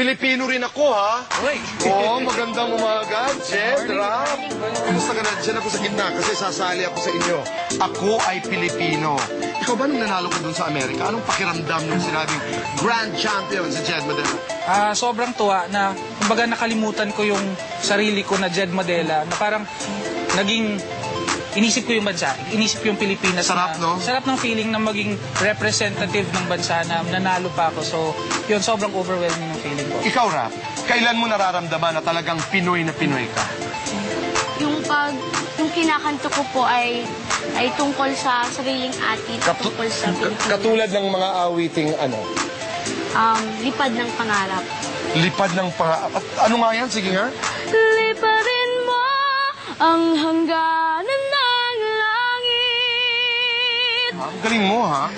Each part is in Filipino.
Pilipino rin ako, ha? Oo, magandang umaga, Jed, Rap. Kumusta ka na? Diyan ako sa gitna kasi sasali ako sa inyo. Ako ay Pilipino. Ikaw ba nung nanalo ka dun sa Amerika? Anong pakiramdam nung sinabing Grand Champion si Jed Madela? Sobrang tuwa na, kumbaga nakalimutan ko yung sarili ko na Jed Madela, na parang naging, inisip ko yung bansa, inisip ko yung Pilipinas. Sarap, no? Sarap ng feeling na maging representative ng bansa na nanalo pa ako. So, yun, sobrang overwhelming ng feeling ko. Ikaw, Rap, kailan mo nararamdaman na talagang Pinoy na Pinoy ka? Yung kinakanto ko po ay tungkol sa sariling atin, tungkol sa Pilipinas. Katulad ng mga awiting ano? Lipad ng pangarap. Lipad ng pangarap. Ano nga yan? Sige nga. Lipadin mo ang hangganan ng langit. Ang galing mo, ha?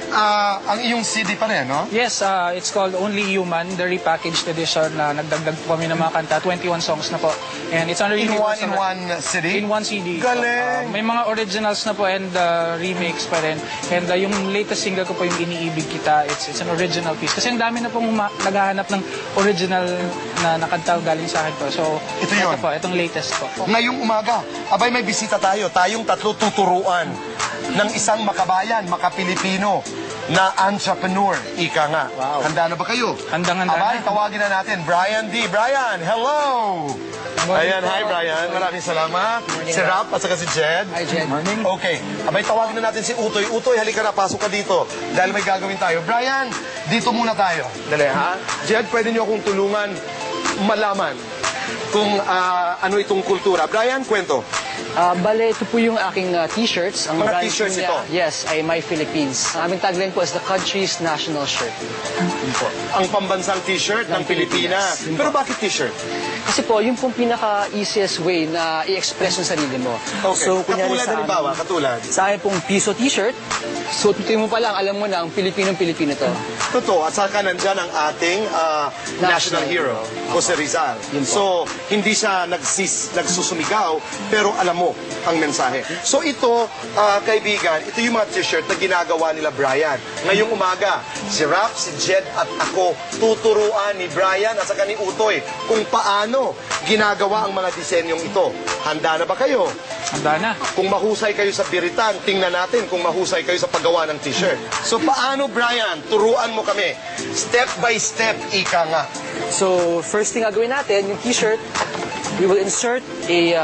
Ang iyong CD pa rin, no? Yes, it's called Only Human, the repackaged edition na nagdagdag po kami ng mga kanta, 21 songs na po. And it's under In Universal- one CD? In one CD. Galing! May mga originals na po and remakes pa rin. And yung latest single ko po yung Iniibig Kita, it's an original piece. Kasi ang dami na pong naghahanap ng original na nakanta galing sa akin po. So, Ito yun? po, itong latest po. Ngayong umaga, abay may bisita tayo. Tayong tatlo tuturuan ng isang makabayan, makapilipino na entrepreneur. Ika nga. Wow. Handa na ba kayo? Handang-handa Abay, na. tawagin na natin. Brian D. Brian, hello! Ayan, hi Brian. Maraming salamat. Si Rap at saka si Jed. Hi, Jed. Morning. Okay. Abay, tawagin na natin si Utoy. Utoy, halika na. Pasok ka dito. Dahil may gagawin tayo. Brian, dito muna tayo. Dali, ha? Jed, pwede niyo akong tulungan malaman kung ano itong kultura. Brian, kwento. Bale, ito po yung aking t-shirts. Ang Mga brand t-shirts niya, ito? Yes, ay My Philippines. Ang aming tagline po is the country's national shirt. Yun po. Ang pambansang t-shirt ng Pilipinas. Pilipinas. Pero bakit t-shirt? Kasi po, yun pong pinaka-easiest way na i-express yung sarili mo. Okay. So, kunyari Katulad, sa halimbawa, amin, katulad. sa akin pong piso t-shirt, so tutuin mo pa lang, alam mo na, ang Pilipinong-Pilipino to. Totoo. At saka nandyan ang ating national hero, Jose Rizal. Yun po. So, hindi siya nagsusumigaw, pero alam mo ang mensahe. So ito, kaibigan, ito yung mga t-shirt na ginagawa nila Brian. Ngayong umaga, si Rap, si Jed at ako tuturuan ni Brian at saka ni Utoy kung paano ginagawa ang mga disenyong ito. Handa na ba kayo? Handa na. Kung mahusay kayo sa biritan, tingnan natin kung mahusay kayo sa paggawa ng t-shirt. So paano, Brian? Turuan mo kami. Step by step, ika nga. So, first thing gagawin natin, yung t-shirt, we will insert a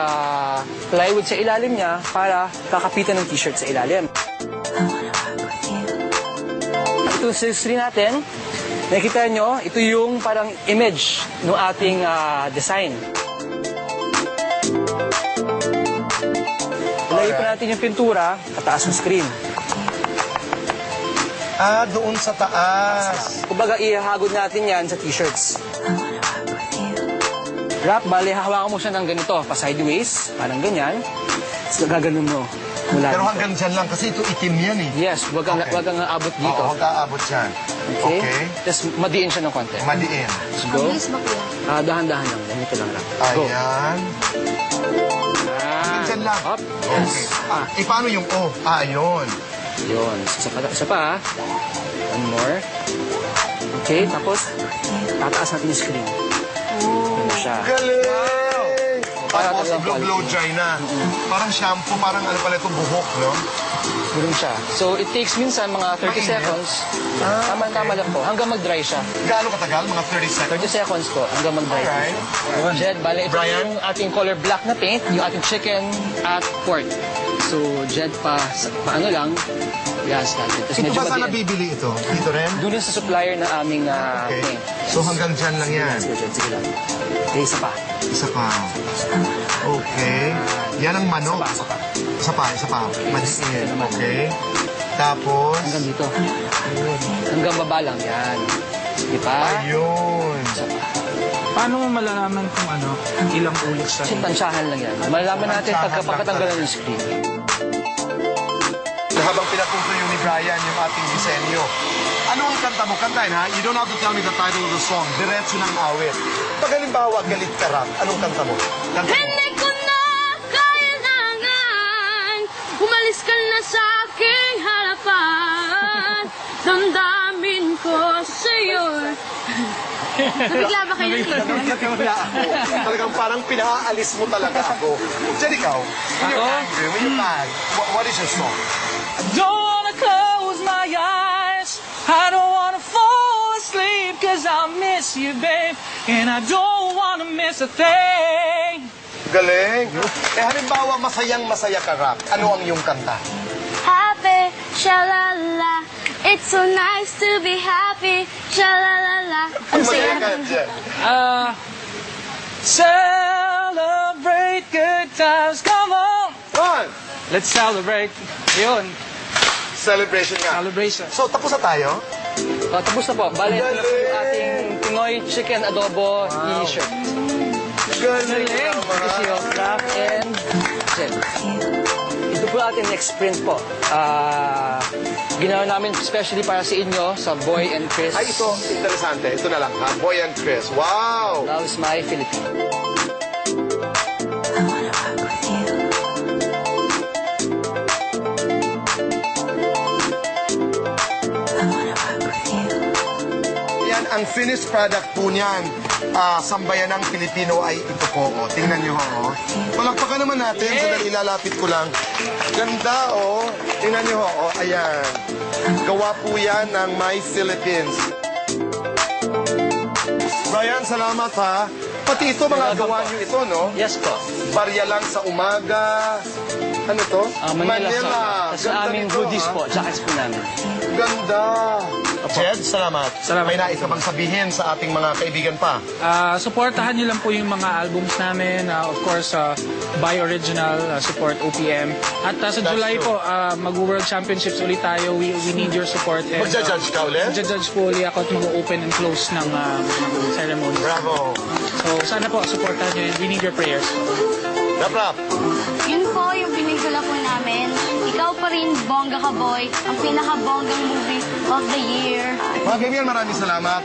plywood sa ilalim niya para kakapitan ng t-shirt sa ilalim. Ito sa screen natin, nakikita nyo, ito yung parang image ng ating design. Ilagay pa natin yung pintura, kataas ng screen. Doon sa taas. Kumbaga, ihahagod natin yan sa t-shirts. Rap, bali, hahawakan mo siya ng ganito, pa sideways, parang ganyan. So, gaganon mo. Mula Pero dito. hanggang dyan lang kasi ito itim yan eh. Yes, wag kang abot dito. Oo, mag-aabot yan. Okay? Okay. Tapos madiin siya ng konti. Maliin. Let's go. Mabilis ba kuya? Dahan-dahan lang. Ganito lang, Rap. Go. Ayan. Hanggang dyan lang. Up. Okay. Paano yung O? Ayun. Yun. Isa pa, ha? One more. Okay, tapos tataas natin yung screen. Ano siya? Galing! Para Tapos talagang blow dry na. Parang shampoo, parang ano pala ito, buhok, no? Ganun siya. So, it takes minsan mga 30 Mainit? seconds. Tama-tama lang po. Hanggang mag-dry siya. Gaano katagal? Mga 30 seconds? 30 seconds po. Hanggang mag-dry. Alright. Jed, bale, ito Brian? yung ating color black na paint, yung ating chicken at pork. So, Jed, paano lang, gas natin. Tapos Ito medyo ba sana madiin. bibili ito? Dito rin? Doon sa supplier na aming Okay. paint. So hanggang dyan lang yan. Sige, Jed, sige lang. Okay, isa pa. Isa pa. Okay. Yan ang manok. Isa pa. Isa pa, isa pa. Madiin. Okay. Tapos... Hanggang dito. Hanggang baba lang yan. Di ba? Ayun. Paano mo malalaman kung ilang ulit sa Kasi tansyahan lang yan. Malalaman natin Tansyahan lang pagkatanggalan ng screen. Habang pinatutuyo ni Brian yung ating disenyo, ano ang kanta mo? Kantahin ha? You don't have to tell me the title of the song. Diretso ng awit. Pag halimbawa, galit ka Rap, anong kanta mo? Kanta mo. Hindi ko na kailangan, umalis ka na sa aking harapan. Damdamin ko sa'yo. Nabigla ba kayo dito? Nabigla ako. Talagang parang pinaalis mo talaga ako. Jen, ikaw, when you're angry, when you're mad, what is your song? I don't wanna close my eyes. I don't wanna fall asleep, cause I miss you, babe. And I don't wanna miss a thing. Galing. Eh, halimbawa, masayang-masaya ka rap. Ano ang iyong kanta? Happy, shalala. It's so nice to be happy, shalala. Ano Masaya sa'yo? ka, Jen. Celebrate good times, come on. One. Let's celebrate. Yun, Celebration nga. celebration. So, tapos na tayo? Tapos na po. Bale, ito na po yung ating Pinoy chicken adobo t-shirt. Galing Ito naman. si Rap and Jen. Ito po ating next print po. Ginawa namin especially para sa inyo, sa Boy and Chris. Ay, ito, interesante. Ito na lang, ha? Boy and Chris. Wow! Love is my Philippine. Yan, ang finished product po niyan. Sambayanang Pilipino ay ito po. O, tingnan nyo, ho. Palakpakan naman natin. Sandali, ilalapit ko lang. Ganda, o. Tingnan nyo, ho. O, ayan. Gawa po yan ng My Philippines. Brian, salamat, ha. Pati ito, mga gawa nyo ito, no? Yes po. Barya lang sa umaga. Ano to? Manila. Sa aming nito, hoodies ha? po, jackets po namin. Ganda. Jed, salamat. Salamat. May nais ka bang sabihin sa ating mga kaibigan pa? Supportahan niyo lang po yung mga albums namin. Of course, Buy Original, support OPM. At sa July true. po, mag-World Championships ulit tayo. We need your support. And, Magja-judge ka ulit? Magja-judge po ulit ako at mag-open and close ng ceremony. Bravo. So, sana po, supportahan niyo and we need your prayers. Rap. Yun po yung pinikula po namin. Ikaw pa rin, Bongga Ka Boy, ang pinaka-bonggang movie of the year. Mga kaibigan, maraming salamat.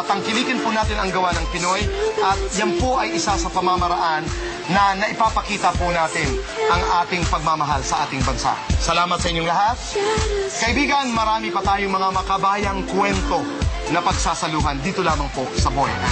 Tangkilikin po natin ang gawa ng Pinoy at yan po ay isa sa pamamaraan na naipapakita po natin ang ating pagmamahal sa ating bansa. Salamat sa inyong lahat. Kaibigan, marami pa tayong mga makabayang kwento na pagsasaluhan dito lamang po sa Boy and